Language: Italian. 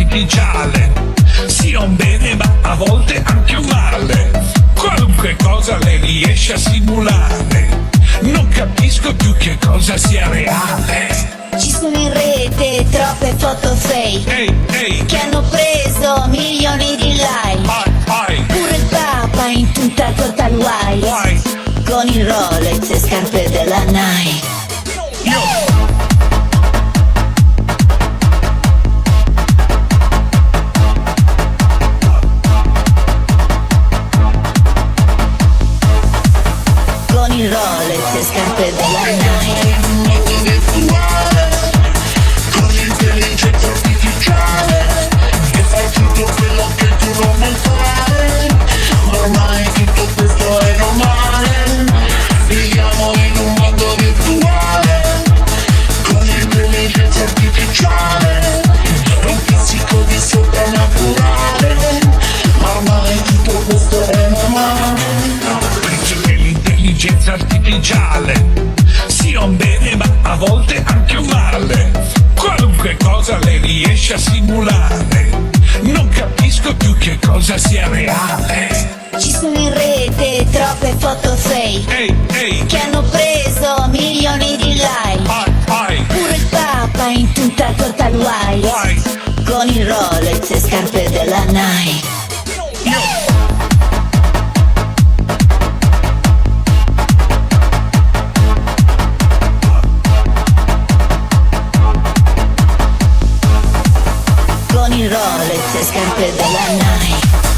artificiale. Sia un bene ma a volte anche un male. Qualunque cosa lei riesce a simulare. Non capisco più che cosa sia reale. Ci sono in rete troppe foto fake Ehi, ehi, che hanno preso milioni di like. Pure il Papa in tutta total white why? con il Rolex e scarpe della Nike. Yo! Con il Rolex e scarpe della Nike. Con l'intelligenza artificiale che fa tutto quello che tu non vuoi fare. Ormai tutto questo è normale. Viviamo in un mondo virtuale. Con l'intelligenza artificiale un fisico di soprannaturale. Ormai tutto questo è normale. Penso che l'intelligenza artificiale sia un bene ma a volte anche un male. Qualunque cosa lei riesce a simulare. Non capisco più che cosa sia reale. Ci sono in rete troppe foto fake Ehi, ehi, che hanno preso milioni di like. Pure il Papa in tutta total white why? con il Rolex e scarpe della Nike. Yo! Con il Rolex e scarpe della Nike.